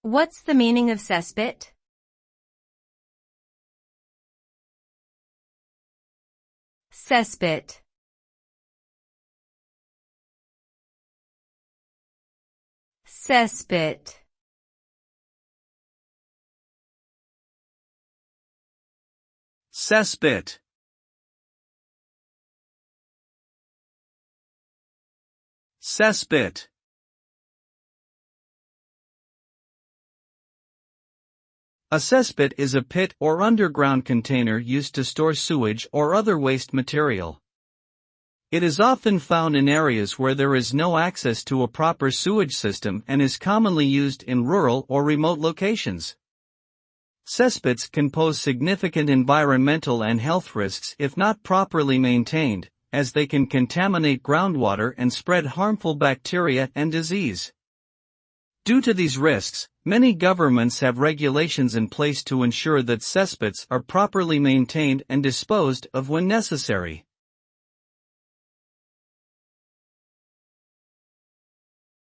What's the meaning of cesspit? Cesspit. Cesspit. Cesspit. Cesspit. A cesspit is a pit or underground container used to store sewage or other waste material. It is often found in areas where there is no access to a proper sewage system and is commonly used in rural or remote locations. Cesspits can pose significant environmental and health risks if not properly maintained, as they can contaminate groundwater and spread harmful bacteria and disease. Due to these risks, many governments have regulations in place to ensure that cesspits are properly maintained and disposed of when necessary.